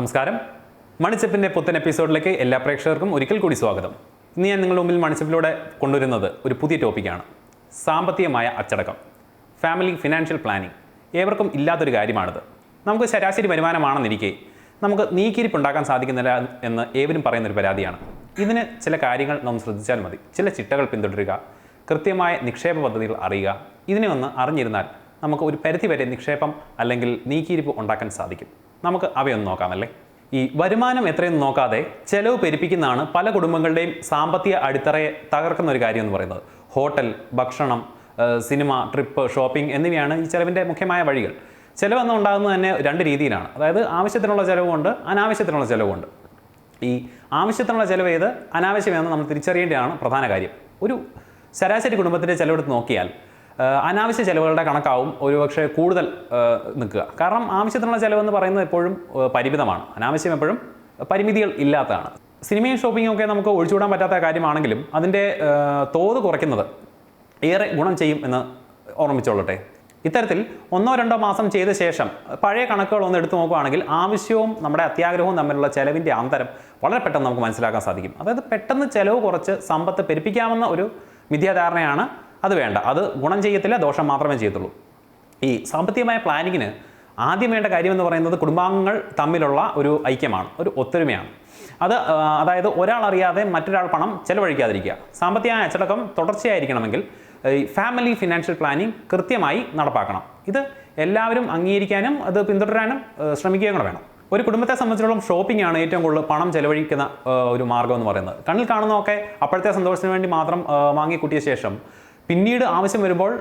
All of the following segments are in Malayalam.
നമസ്കാരം. മണിച്ചപ്പിൻ്റെ പുത്തൻ എപ്പിസോഡിലേക്ക് എല്ലാ പ്രേക്ഷകർക്കും ഒരിക്കൽ കൂടി സ്വാഗതം. ഇന്ന് ഞാൻ നിങ്ങളുടെ മുമ്പിൽ മണിച്ചപ്പിലൂടെ കൊണ്ടുവരുന്നത് ഒരു പുതിയ ടോപ്പിക്കാണ്. സാമ്പത്തികമായ അച്ചടക്കം, ഫാമിലി ഫിനാൻഷ്യൽ പ്ലാനിങ്. ഏവർക്കും ഇല്ലാത്തൊരു കാര്യമാണിത്. നമുക്ക് ശരാശരി വരുമാനമാണെന്നിരിക്കെ നമുക്ക് നീക്കിയിരിപ്പുണ്ടാക്കാൻ സാധിക്കുന്നില്ല എന്ന് ഏവരും പറയുന്നൊരു പരാതിയാണ്. ഇതിന് ചില കാര്യങ്ങൾ നാം ശ്രദ്ധിച്ചാൽ മതി. ചില ചിട്ടകൾ പിന്തുടരുക, കൃത്യമായ നിക്ഷേപ പദ്ധതികൾ അറിയുക. ഇതിനെ ഒന്ന് അറിഞ്ഞിരുന്നാൽ നമുക്ക് ഒരു പരിധിവരെ നിക്ഷേപം അല്ലെങ്കിൽ നീക്കിയിരിപ്പ് ഉണ്ടാക്കാൻ സാധിക്കും. നമുക്ക് അവയൊന്ന് നോക്കാമല്ലേ. ഈ വരുമാനം എത്രയെന്ന് നോക്കാതെ ചെലവ് പെരുപ്പിക്കുന്നതാണ് പല കുടുംബങ്ങളുടെയും സാമ്പത്തിക അടിത്തറയെ തകർക്കുന്ന ഒരു കാര്യം എന്ന് പറയുന്നത്. ഹോട്ടൽ, ഭക്ഷണം, സിനിമ, ട്രിപ്പ്, ഷോപ്പിംഗ് എന്നിവയാണ് ഈ ചെലവിൻ്റെ മുഖ്യമായ വഴികൾ. ചെലവെന്ന് ഉണ്ടാകുന്നത് തന്നെ രണ്ട് രീതിയിലാണ്. അതായത് ആവശ്യത്തിനുള്ള ചിലവുകൊണ്ട് അനാവശ്യത്തിനുള്ള ചിലവുകൊണ്ട്. ഈ ആവശ്യത്തിനുള്ള ചിലവ് ഏത്, അനാവശ്യമെന്ന് നമ്മൾ തിരിച്ചറിയേണ്ടതാണ് പ്രധാന കാര്യം. ഒരു ശരാശരി കുടുംബത്തിൻ്റെ ചിലവെടുത്ത് നോക്കിയാൽ അനാവശ്യ ചിലവുകളുടെ കണക്കാവും ഒരുപക്ഷെ കൂടുതൽ നിൽക്കുക. കാരണം ആവശ്യത്തിനുള്ള ചിലവെന്ന് പറയുന്നത് എപ്പോഴും പരിമിതമാണ്, അനാവശ്യം എപ്പോഴും പരിമിതികൾ ഇല്ലാത്തതാണ്. സിനിമയും ഷോപ്പിങ്ങും ഒക്കെ നമുക്ക് ഒഴിച്ചുകൂടാൻ പറ്റാത്ത കാര്യമാണെങ്കിലും അതിൻ്റെ തോത് കുറയ്ക്കുന്നത് ഏറെ ഗുണം ചെയ്യും എന്ന് ഓർമ്മിച്ചോളട്ടെ. ഇത്തരത്തിൽ 1-2 മാസം ചെയ്ത ശേഷം പഴയ കണക്കുകൾ ഒന്ന് എടുത്തു നോക്കുകയാണെങ്കിൽ ആവശ്യവും നമ്മുടെ അത്യാഗ്രഹവും തമ്മിലുള്ള ചെലവിൻ്റെ അന്തരം വളരെ പെട്ടെന്ന് നമുക്ക് മനസ്സിലാക്കാൻ സാധിക്കും. അതായത് പെട്ടെന്ന് ചെലവ് കുറച്ച് സമ്പത്ത് പെരുപ്പിക്കാവുന്ന ഒരു മിഥ്യാധാരണയാണ്. അത് വേണ്ട, അത് ഗുണം ചെയ്യത്തില്ല, ദോഷം മാത്രമേ ചെയ്യത്തുള്ളൂ. ഈ സാമ്പത്തികമായ പ്ലാനിങ്ങിന് ആദ്യം വേണ്ട കാര്യമെന്ന് പറയുന്നത് കുടുംബാംഗങ്ങൾ തമ്മിലുള്ള ഒരു ഐക്യമാണ്, ഒരു ഒത്തൊരുമയാണ്. അതായത് ഒരാൾ അറിയാതെ മറ്റൊരാൾ പണം ചെലവഴിക്കാതിരിക്കുക. സാമ്പത്തികമായ അച്ചടക്കം തുടർച്ചയായിരിക്കണമെങ്കിൽ ഈ ഫാമിലി ഫിനാൻഷ്യൽ പ്ലാനിങ് കൃത്യമായി നടപ്പാക്കണം. ഇത് എല്ലാവരും അംഗീകരിക്കാനും അത് പിന്തുടരാനും ശ്രമിക്കുകയും കൂടെ വേണം. ഒരു കുടുംബത്തെ സംബന്ധിച്ചിടത്തോളം ഷോപ്പിംഗ് ആണ് ഏറ്റവും കൂടുതൽ പണം ചെലവഴിക്കുന്ന ഒരു മാർഗ്ഗം എന്ന് പറയുന്നത്. കണ്ണിൽ കാണുന്നതൊക്കെ അപ്പോഴത്തെ സന്തോഷത്തിന് വേണ്ടി മാത്രം വാങ്ങിക്കൂട്ടിയ ശേഷം പിന്നീട് ആവശ്യം വരുമ്പോൾ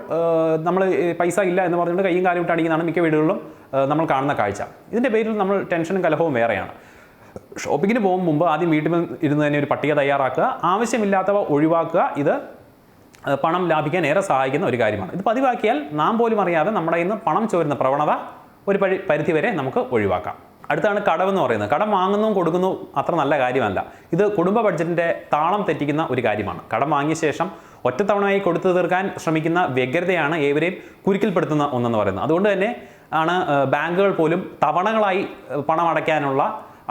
നമ്മൾ പൈസ ഇല്ല എന്ന് പറഞ്ഞുകൊണ്ട് കയ്യും കാലും വിട്ട് അടിക്കുന്നതാണ് മിക്ക വീടുകളിലും നമ്മൾ കാണുന്ന കാഴ്ച. ഇതിൻ്റെ പേരിൽ നമ്മൾ ടെൻഷനും കലഹവും വേറെയാണ്. ഷോപ്പിങ്ങിന് പോകും മുമ്പ് ആദ്യം വീട്ടിൽ ഇരുന്ന് തന്നെ ഒരു പട്ടിക തയ്യാറാക്കുക, ആവശ്യമില്ലാത്തവ ഒഴിവാക്കുക. ഇത് പണം ലാഭിക്കാൻ ഏറെ സഹായിക്കുന്ന ഒരു കാര്യമാണ്. ഇത് പതിവാക്കിയാൽ നാം പോലും അറിയാതെ നമ്മുടെ ഇന്ന് പണം ചോരുന്ന പ്രവണത ഒരു പരിധിവരെ നമുക്ക് ഒഴിവാക്കാം. അടുത്താണ് കടമെന്ന് പറയുന്നത്. കടം വാങ്ങുന്നതും കൊടുക്കുന്നതും അത്ര നല്ല കാര്യമല്ല. ഇത് കുടുംബ ബഡ്ജറ്റിൻ്റെ താളം തെറ്റിക്കുന്ന ഒരു കാര്യമാണ്. കടം വാങ്ങിയ ശേഷം ഒറ്റത്തവണയായി കൊടുത്തു തീർക്കാൻ ശ്രമിക്കുന്ന വ്യഗ്രതയാണ് ഏവരെയും കുരുക്കിൽപ്പെടുത്തുന്ന ഒന്നെന്ന് പറയുന്നത്. അതുകൊണ്ട് തന്നെ ആണ് ബാങ്കുകൾ പോലും തവണകളായി പണം അടയ്ക്കാനുള്ള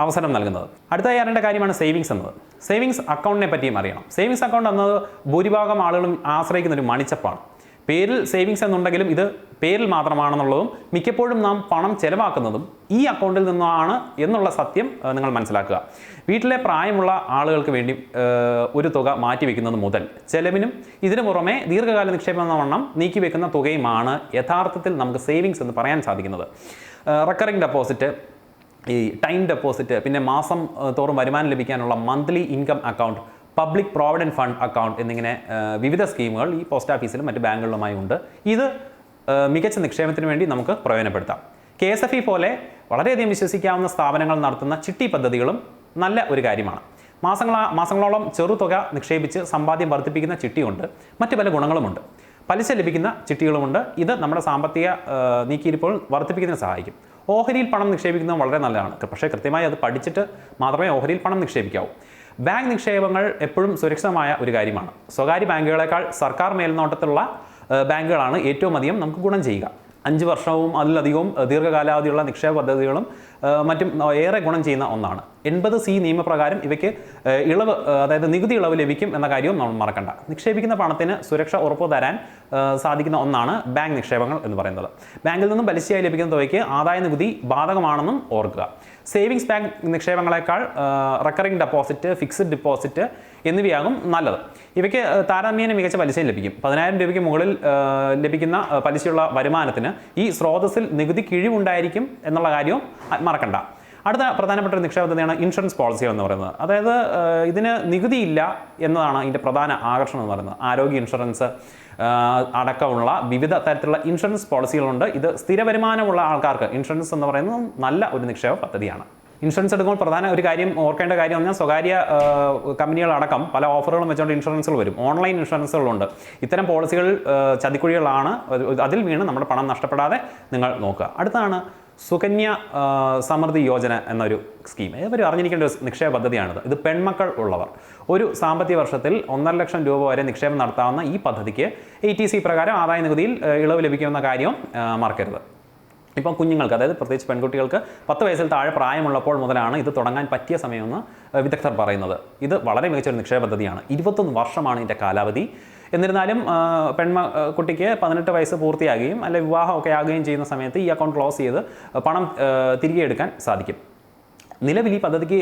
അവസരം നൽകുന്നത്. അടുത്തതായി അറിയേണ്ട കാര്യമാണ് സേവിങ്സ് എന്നത്. സേവിങ്സ് അക്കൗണ്ടിനെ പറ്റിയും അറിയണം. സേവിങ്സ് അക്കൗണ്ട് എന്നത് ഭൂരിഭാഗം ആളുകളും ആശ്രയിക്കുന്ന ഒരു മണിച്ചപ്പാണ്. പേരിൽ സേവിങ്സ് എന്നുണ്ടെങ്കിലും ഇത് പേരിൽ മാത്രമാണെന്നുള്ളതും മിക്കപ്പോഴും നാം പണം ചെലവാക്കുന്നതും ഈ അക്കൗണ്ടിൽ നിന്നാണ് എന്നുള്ള സത്യം നിങ്ങൾ മനസ്സിലാക്കുക. വീട്ടിലെ പ്രായമുള്ള ആളുകൾക്ക് വേണ്ടി ഒരു തുക മാറ്റിവെക്കുന്നത് മുതൽ ചെലവിനും ഇതിനു പുറമെ ദീർഘകാല നിക്ഷേപം എന്ന വണ്ണം നീക്കിവെക്കുന്ന തുകയുമാണ് യഥാർത്ഥത്തിൽ നമുക്ക് സേവിങ്സ് എന്ന് പറയാൻ സാധിക്കുന്നത്. റെക്കറിംഗ് ഡെപ്പോസിറ്റ്, ഈ ടൈം ഡെപ്പോസിറ്റ്, പിന്നെ മാസം തോറും വരുമാനം ലഭിക്കാനുള്ള monthly income account, public provident fund account എന്നിങ്ങനെ വിവിധ സ്കീമുകൾ ഈ പോസ്റ്റ് ഓഫീസിലും മറ്റ് ബാങ്കുകളിലുമായി ഉണ്ട്. ഇത് മികച്ച നിക്ഷേപത്തിന് വേണ്ടി നമുക്ക് പ്രയോജനപ്പെടുത്താം. KSFE പോലെ വളരെയധികം വിശ്വസിക്കാവുന്ന സ്ഥാപനങ്ങൾ നടത്തുന്ന ചിട്ടി പദ്ധതികളും നല്ല ഒരു കാര്യമാണ്. മാസങ്ങളോളം ചെറുതുക നിക്ഷേപിച്ച് സമ്പാദ്യം വർദ്ധിപ്പിക്കുന്ന ചിട്ടിയുണ്ട്. മറ്റ് പല ഗുണങ്ങളുമുണ്ട്. പലിശ ലഭിക്കുന്ന ചിട്ടികളുമുണ്ട്. ഇത് നമ്മുടെ സാമ്പത്തിക നീക്കിയിരിപ്പോൾ വർദ്ധിപ്പിക്കുന്നതിന് സഹായിക്കും. ഓഹരിയിൽ പണം നിക്ഷേപിക്കുന്നത് വളരെ നല്ലതാണ്. പക്ഷേ കൃത്യമായി അത് പഠിച്ചിട്ട് മാത്രമേ ഓഹരിയിൽ പണം നിക്ഷേപിക്കാവൂ. ബാങ്ക് നിക്ഷേപങ്ങൾ എപ്പോഴും സുരക്ഷിതമായ ഒരു കാര്യമാണ്. സ്വകാര്യ ബാങ്കുകളെക്കാൾ സർക്കാർ മേൽനോട്ടത്തിലുള്ള ബാങ്കുകളാണ് ഏറ്റവും അധികം നമുക്ക് ഗുണം ചെയ്യുക. 5 വർഷവും അതിലധികവും ദീർഘകാലാവധിയുള്ള നിക്ഷേപ പദ്ധതികളും മറ്റും ഏറെ ഗുണം ചെയ്യുന്ന ഒന്നാണ്. 80C നിയമപ്രകാരം ഇവയ്ക്ക് ഇളവ്, അതായത് നികുതി ഇളവ് ലഭിക്കും എന്ന കാര്യവും നമ്മൾ മറക്കണ്ട. നിക്ഷേപിക്കുന്ന പണത്തിന് സുരക്ഷ ഉറപ്പു തരാൻ സാധിക്കുന്ന ഒന്നാണ് ബാങ്ക് നിക്ഷേപങ്ങൾ എന്ന് പറയുന്നത്. ബാങ്കിൽ നിന്നും പലിശയായി ലഭിക്കുന്ന തുകയ്ക്ക് ആദായ നികുതി ബാധകമാണെന്നും ഓർക്കുക. സേവിങ്സ് ബാങ്ക് നിക്ഷേപങ്ങളെക്കാൾ റെക്കറിംഗ് ഡെപ്പോസിറ്റ്, ഫിക്സഡ് ഡിപ്പോസിറ്റ് എന്നിവയാകും നല്ലത്. ഇവയ്ക്ക് താരതമ്യേന മികച്ച പലിശയും ലഭിക്കും. 10,000 രൂപയ്ക്ക് മുകളിൽ ലഭിക്കുന്ന പലിശയുള്ള വരുമാനത്തിന് ഈ സ്രോതസ്സിൽ നികുതി കിഴിവുണ്ടായിരിക്കും എന്നുള്ള കാര്യവും മറക്കണ്ട. അടുത്ത പ്രധാനപ്പെട്ട ഒരു നിക്ഷേപ പദ്ധതിയാണ് ഇൻഷുറൻസ് പോളിസികൾ എന്ന് പറയുന്നത്. അതായത് ഇതിന് നികുതിയില്ല എന്നതാണ് ഇതിൻ്റെ പ്രധാന ആകർഷണം എന്ന് പറയുന്നത്. ആരോഗ്യ ഇൻഷുറൻസ് അടക്കമുള്ള വിവിധ തരത്തിലുള്ള ഇൻഷുറൻസ് പോളിസികളുണ്ട്. ഇത് സ്ഥിര വരുമാനമുള്ള ആൾക്കാർക്ക് ഇൻഷുറൻസ് എന്ന് പറയുന്നത് നല്ല ഒരു നിക്ഷേപ പദ്ധതിയാണ്. ഇൻഷുറൻസ് എടുക്കുമ്പോൾ പ്രധാന ഒരു കാര്യം ഓർക്കേണ്ട കാര്യം എന്ന് പറഞ്ഞാൽ സ്വകാര്യ കമ്പനികളടക്കം പല ഓഫറുകളും വെച്ചുകൊണ്ട് ഇൻഷുറൻസുകൾ വരും. ഓൺലൈൻ ഇൻഷുറൻസുകളുണ്ട്. ഇത്തരം പോളിസികൾ ചതിക്കുഴികളാണ്. അതിൽ വീണ് നമ്മുടെ പണം നഷ്ടപ്പെടാതെ നിങ്ങൾ നോക്കുക. അടുത്താണ് സുകന്യ സമൃദ്ധി യോജന എന്നൊരു സ്കീം. ഇവർ അറിഞ്ഞിരിക്കേണ്ട ഒരു നിക്ഷേപ പദ്ധതിയാണിത്. ഇത് പെൺമക്കൾ ഉള്ളവർ ഒരു സാമ്പത്തിക വർഷത്തിൽ 1.5 ലക്ഷം രൂപ വരെ നിക്ഷേപം നടത്താവുന്ന ഈ പദ്ധതിക്ക് ATC പ്രകാരം ആദായ നികുതിയിൽ ഇളവ് ലഭിക്കുമെന്ന കാര്യം മറക്കരുത്. ഇപ്പം കുഞ്ഞുങ്ങൾക്ക്, അതായത് പ്രത്യേകിച്ച് പെൺകുട്ടികൾക്ക് 10 വയസ്സിൽ താഴെ പ്രായമുള്ളപ്പോൾ മുതലാണ് ഇത് തുടങ്ങാൻ പറ്റിയ സമയമെന്ന് വിദഗ്ധർ പറയുന്നത്. ഇത് വളരെ മികച്ചൊരു നിക്ഷേപ പദ്ധതിയാണ്. 21 വർഷമാണ് ഇതിൻ്റെ കാലാവധി. എന്നിരുന്നാലും കുട്ടിക്ക് 18 വയസ്സ് പൂർത്തിയാകുകയും അല്ലെങ്കിൽ വിവാഹമൊക്കെ ആകുകയും ചെയ്യുന്ന സമയത്ത് ഈ അക്കൗണ്ട് ക്ലോസ് ചെയ്ത് പണം തിരികെ എടുക്കാൻ സാധിക്കും. നിലവിൽ ഈ പദ്ധതിക്ക്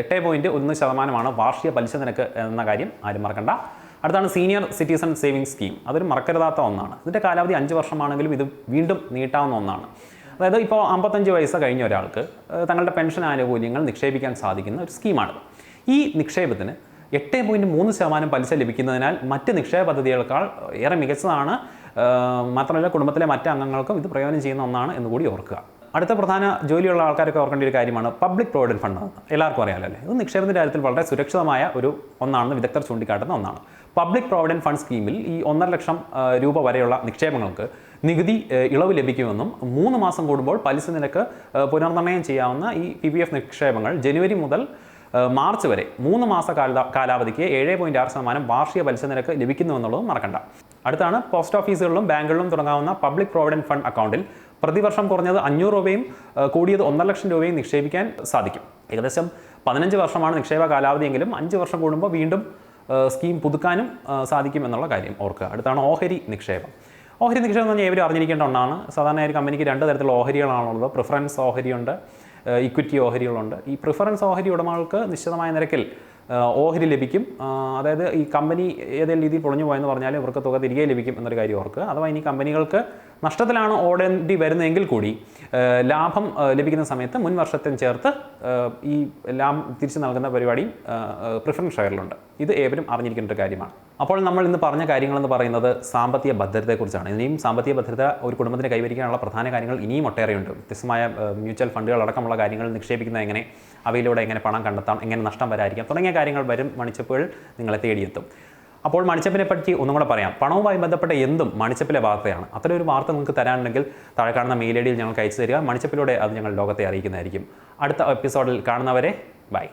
8.1% വാർഷിക പലിശ നിരക്ക് എന്ന കാര്യം ആരും മറക്കണ്ട. അടുത്താണ് സീനിയർ സിറ്റിസൺ സേവിങ്സ് സ്കീം. അതൊരു മറക്കരുതാത്ത ഒന്നാണ്. ഇതിൻ്റെ കാലാവധി 5 വർഷമാണെങ്കിലും ഇത് വീണ്ടും നീട്ടാവുന്ന ഒന്നാണ്. അതായത് ഇപ്പോൾ 55 വയസ്സ് കഴിഞ്ഞ ഒരാൾക്ക് തങ്ങളുടെ പെൻഷൻ ആനുകൂല്യങ്ങൾ നിക്ഷേപിക്കാൻ സാധിക്കുന്ന ഒരു സ്കീമാണ്. ഈ നിക്ഷേപത്തിന് 8.3% പലിശ ലഭിക്കുന്നതിനാൽ മറ്റ് നിക്ഷേപ പദ്ധതികളേക്കാൾ ഏറെ മികച്ചതാണ്. മാത്രമല്ല കുടുംബത്തിലെ മറ്റ് അംഗങ്ങൾക്കും ഇത് പ്രയോജനം ചെയ്യുന്ന ഒന്നാണ് എന്നുകൂടി ഓർക്കുക. അടുത്ത പ്രധാന ജോലിയുള്ള ആൾക്കാരൊക്കെ ഓർക്കേണ്ട ഒരു കാര്യമാണ് പബ്ലിക് പ്രൊവിഡൻറ്റ് ഫണ്ട്. എല്ലാവർക്കും അറിയാമല്ലോ അല്ലേ? ഇത് നിക്ഷേപത്തിൻ്റെ കാര്യത്തിൽ വളരെ സുരക്ഷിതമായ ഒന്നാണെന്ന് വിദഗ്ധർ ചൂണ്ടിക്കാട്ടുന്ന ഒന്നാണ്. പബ്ലിക് പ്രൊവിഡൻറ്റ് ഫണ്ട് സ്കീമിൽ ഈ 1.5 ലക്ഷം രൂപ വരെയുള്ള നിക്ഷേപങ്ങൾക്ക് നികുതി ഇളവ് ലഭിക്കുമെന്നും 3 മാസം കൂടുമ്പോൾ പലിശ നിരക്ക് പുനർനിർണ്ണയം ചെയ്യാവുന്ന ഈ PPF നിക്ഷേപങ്ങൾ ജനുവരി മുതൽ മാർച്ച് വരെ 3 മാസ കാലാവധിക്ക് 7.6% വാർഷിക പലിശ നിരക്ക് ലഭിക്കുന്നുവെന്നുള്ളതും മറക്കണ്ട. അടുത്താണ് പോസ്റ്റ് ഓഫീസുകളിലും ബാങ്കുകളിലും തുടങ്ങാവുന്ന പബ്ലിക് പ്രൊവിഡൻറ്റ് ഫണ്ട് അക്കൗണ്ടിൽ പ്രതിവർഷം കുറഞ്ഞത് 500 രൂപയും കൂടിയത് 1.5 ലക്ഷം രൂപയും നിക്ഷേപിക്കാൻ സാധിക്കും. ഏകദേശം 15 വർഷമാണ് നിക്ഷേപ കാലാവധിയെങ്കിലും 5 വർഷം കൂടുമ്പോൾ വീണ്ടും സ്കീം പുതുക്കാനും സാധിക്കും എന്നുള്ള കാര്യം ഓർക്കുക. അടുത്താണ് ഓഹരി നിക്ഷേപം. ഓഹരി നിക്ഷേപം എന്ന് പറഞ്ഞാൽ ഏവരും അറിഞ്ഞിരിക്കേണ്ട ഒന്നാണ്. സാധാരണ ഒരു കമ്പനിക്ക് 2 തരത്തിലുള്ള ഓഹരികളാണുള്ളത്. Preference ഓഹരിയുണ്ട്, equity ഓഹരികളുണ്ട്. ഈ പ്രിഫറൻസ് ഓഹരി ഉടമകൾക്ക് നിശ്ചിതമായ നിരക്കിൽ ഓഹരി ലഭിക്കും. അതായത് ഈ കമ്പനി ഏതെങ്കിലും രീതിയിൽ പൊളിഞ്ഞു പോയെന്ന് പറഞ്ഞാൽ ഇവർക്ക് തുക തിരികെ ലഭിക്കും എന്നൊരു കാര്യം ഓർക്കുക. അഥവാ ഇനി കമ്പനികൾക്ക് നഷ്ടത്തിലാണ് ഓടേണ്ടി വരുന്നതെങ്കിൽ കൂടി ലാഭം ലഭിക്കുന്ന സമയത്ത് മുൻ വർഷത്തിന് ചേർത്ത് ഈ ലാഭം തിരിച്ചു നൽകുന്ന പരിപാടിയും പ്രിഫറൻസ് ഷെയറിലുണ്ട്. ഇത് ഏവരും അറിഞ്ഞിരിക്കേണ്ട ഒരു കാര്യമാണ്. അപ്പോൾ നമ്മൾ ഇന്ന് പറഞ്ഞ കാര്യങ്ങളെന്ന് പറയുന്നത് സാമ്പത്തിക ഭദ്രതയെക്കുറിച്ചാണ്. ഇനിയും സാമ്പത്തിക ഭദ്രത ഒരു കുടുംബത്തിന് കൈവരിക്കാനുള്ള പ്രധാന കാര്യങ്ങൾ ഇനിയും ഒട്ടേറെയുണ്ട്. വ്യത്യസ്തമായ മ്യൂച്വൽ ഫണ്ടുകൾ അടക്കമുള്ള കാര്യങ്ങൾ നിക്ഷേപിക്കുന്നത് എങ്ങനെ, അവയിലൂടെ എങ്ങനെ പണം കണ്ടെത്താം, എങ്ങനെ നഷ്ടം വരാതിരിക്കാം തുടങ്ങിയ കാര്യങ്ങൾ വരും മണിച്ചപ്പുകൾ നിങ്ങളെ തേടിയെത്തും. അപ്പോൾ മണിച്ചപ്പിനെ പറ്റി ഒന്നും കൂടെ പറയാം. പണവുമായി ബന്ധപ്പെട്ട എന്തും മണിച്ചപ്പിലെ വാർത്തയാണ്. അത്തരം ഒരു വാർത്ത നിങ്ങൾക്ക് തരാനുണ്ടെങ്കിൽ താഴെ കാണുന്ന മെയിൽ ഐ ഡിയിൽ ഞങ്ങൾക്ക് അയച്ചു തരിക. മണിച്ചപ്പിലൂടെ അത് ഞങ്ങൾ ലോകത്തെ അറിയിക്കുന്നതായിരിക്കും. അടുത്ത എപ്പിസോഡിൽ കാണുന്നവരെ ബൈ.